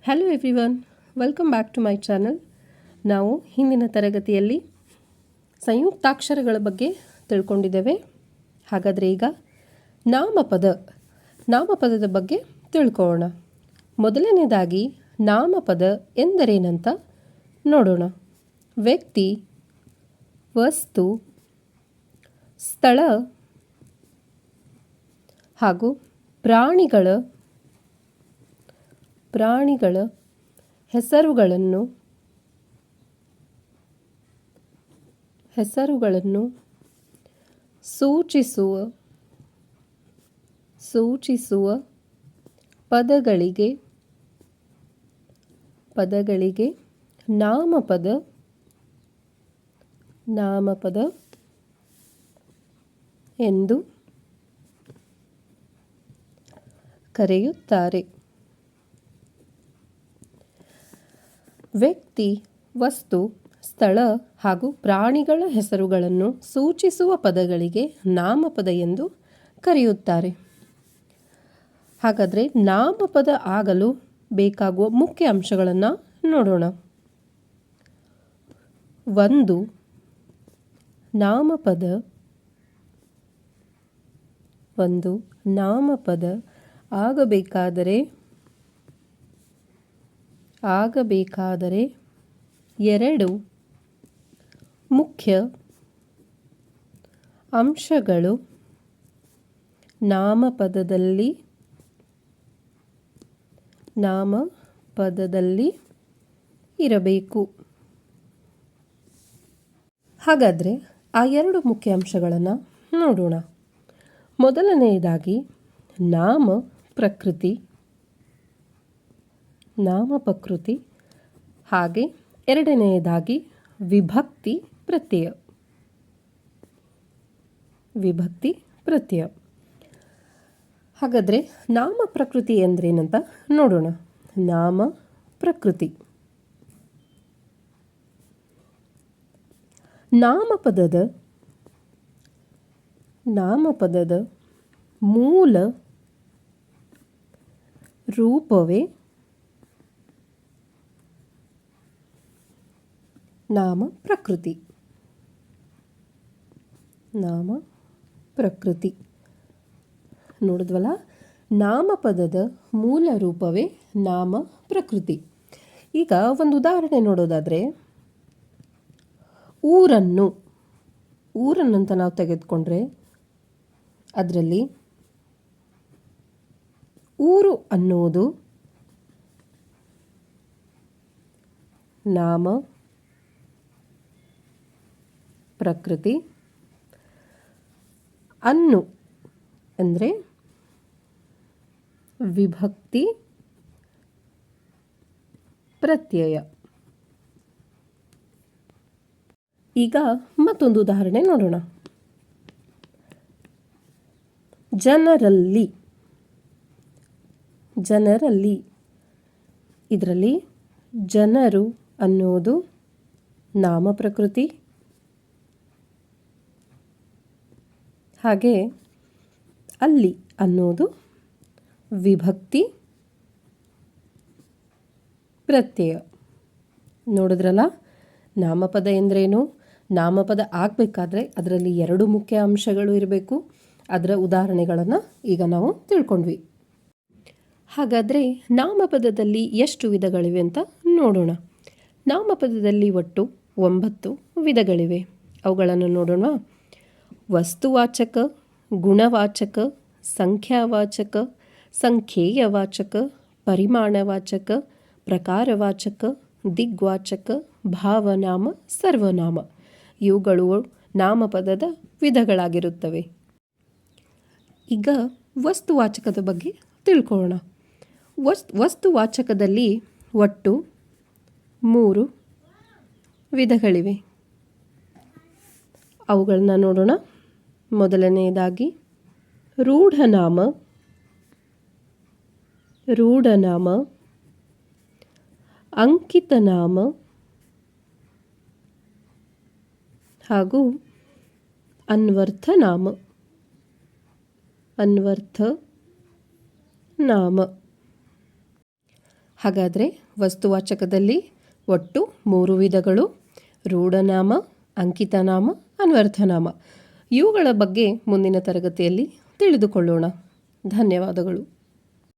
Hello everyone, welcome back to my channel. ನಾವು ಹಿಂದಿನ ತರಗತಿಯಲ್ಲಿ ಸಂಯುಕ್ತಾಕ್ಷರಗಳ ಬಗ್ಗೆ ತಿಳ್ಕೊಂಡಿದ್ದೇವೆ. ಹಾಗಾದರೆ ಈಗ ನಾಮಪದದ ಬಗ್ಗೆ ತಿಳ್ಕೊಳ್ಳೋಣ. ಮೊದಲನೇದಾಗಿ ನಾಮಪದ ಎಂದರೇನಂತ ನೋಡೋಣ. ವ್ಯಕ್ತಿ, ವಸ್ತು, ಸ್ಥಳ ಹಾಗೂ ಪ್ರಾಣಿಗಳ ಹೆಸರುಗಳನ್ನು ಸೂಚಿಸುವ ಪದಗಳಿಗೆ ನಾಮಪದ ಎಂದು ಕರೆಯುತ್ತಾರೆ. ವ್ಯಕ್ತಿ, ವಸ್ತು, ಸ್ಥಳ ಹಾಗೂ ಪ್ರಾಣಿಗಳ ಹೆಸರುಗಳನ್ನು ಸೂಚಿಸುವ ಪದಗಳಿಗೆ ನಾಮಪದ ಎಂದು ಕರೆಯುತ್ತಾರೆ. ಹಾಗಾದರೆ ನಾಮಪದ ಆಗಲು ಬೇಕಾಗುವ ಮುಖ್ಯ ಅಂಶಗಳನ್ನು ನೋಡೋಣ. ಒಂದು, ನಾಮಪದ ಆಗಬೇಕಾದರೆ ಎರಡು ಮುಖ್ಯ ಅಂಶಗಳು ನಾಮಪದದಲ್ಲಿ ಇರಬೇಕು. ಹಾಗಾದರೆ ಆ ಎರಡು ಮುಖ್ಯ ಅಂಶಗಳನ್ನು ನೋಡೋಣ. ಮೊದಲನೆಯದಾಗಿ ನಾಮ ಪ್ರಕೃತಿ, ಹಾಗೆ ಎರಡನೆಯದಾಗಿ ವಿಭಕ್ತಿ ಪ್ರತ್ಯಯ. ಹಾಗಾದರೆ ನಾಮ ಪ್ರಕೃತಿ ಎಂದರೇನಂತ ನೋಡೋಣ. ನಾಮ ಪ್ರಕೃತಿ, ನಾಮಪದದ ಮೂಲ ರೂಪವೇ ನಾಮ ಪ್ರಕೃತಿ. ನೋಡಿದ್ವಲ್ಲ, ನಾಮಪದದ ಮೂಲ ರೂಪವೇ ನಾಮ ಪ್ರಕೃತಿ. ಈಗ ಒಂದು ಉದಾಹರಣೆ ನೋಡೋದಾದರೆ, ಊರನ್ನಂತ ನಾವು ತೆಗೆದುಕೊಂಡ್ರೆ ಅದರಲ್ಲಿ ಊರು ಅನ್ನುವುದು ನಾಮ ಪ್ರಕೃತಿ. ಅನ್ನು ಅಂದರೆ ವಿಭಕ್ತಿ ಪ್ರತ್ಯಯ. ಈಗ ಮತ್ತೊಂದು ಉದಾಹರಣೆ ನೋಡೋಣ. ಜನರಲ್ಲಿ ಇದರಲ್ಲಿ ಜನರು ಅನ್ನುವುದು ನಾಮ ಪ್ರಕೃತಿ, ಹಾಗೆ ಅಲ್ಲಿ ಅನ್ನೋದು ವಿಭಕ್ತಿ ಪ್ರತ್ಯಯ. ನೋಡಿದ್ರಲ್ಲ, ನಾಮಪದ ಎಂದರೇನು? ನಾಮಪದ ಆಗಬೇಕಾದ್ರೆ ಅದರಲ್ಲಿ ಎರಡು ಮುಖ್ಯ ಅಂಶಗಳು ಇರಬೇಕು. ಅದರ ಉದಾಹರಣೆಗಳನ್ನು ಈಗ ನಾವು ತಿಳ್ಕೊಂಡ್ವಿ. ಹಾಗಾದರೆ ನಾಮಪದದಲ್ಲಿ ಎಷ್ಟು ವಿಧಗಳಿವೆ ಅಂತ ನೋಡೋಣ. ನಾಮಪದದಲ್ಲಿ ಒಟ್ಟು 9 ವಿಧಗಳಿವೆ. ಅವುಗಳನ್ನು ನೋಡೋಣ. ವಸ್ತುವಾಚಕ, ಗುಣವಾಚಕ, ಸಂಖ್ಯಾವಾಚಕ, ಸಂಖ್ಯೇಯವಾಚಕ, ಪರಿಮಾಣವಾಚಕ, ಪ್ರಕಾರವಾಚಕ, ದಿಗ್ವಾಚಕ, ಭಾವನಾಮ, ಸರ್ವನಾಮ. ಇವುಗಳು ನಾಮಪದದ ವಿಧಗಳಾಗಿರುತ್ತವೆ. ಈಗ ವಸ್ತುವಾಚಕದ ಬಗ್ಗೆ ತಿಳ್ಕೊಳ್ಳೋಣ. ವಸ್ತುವಾಚಕದಲ್ಲಿ ಒಟ್ಟು 3 ವಿಧಗಳಿವೆ. ಅವುಗಳನ್ನ ನೋಡೋಣ. ಮೊದಲನೆಯದಾಗಿ ರೂಢನಾಮ, ಅಂಕಿತನಾಮ ಹಾಗೂ ಅನ್ವರ್ಥನಾಮ. ಹಾಗಾದರೆ ವಸ್ತುವಾಚಕದಲ್ಲಿ ಒಟ್ಟು 3 ವಿಧಗಳು: ರೂಢನಾಮ, ಅಂಕಿತನಾಮ, ಅನ್ವರ್ಥನಾಮ. ಇವುಗಳ ಬಗ್ಗೆ ಮುಂದಿನ ತರಗತಿಯಲ್ಲಿ ತಿಳಿದುಕೊಳ್ಳೋಣ. ಧನ್ಯವಾದಗಳು.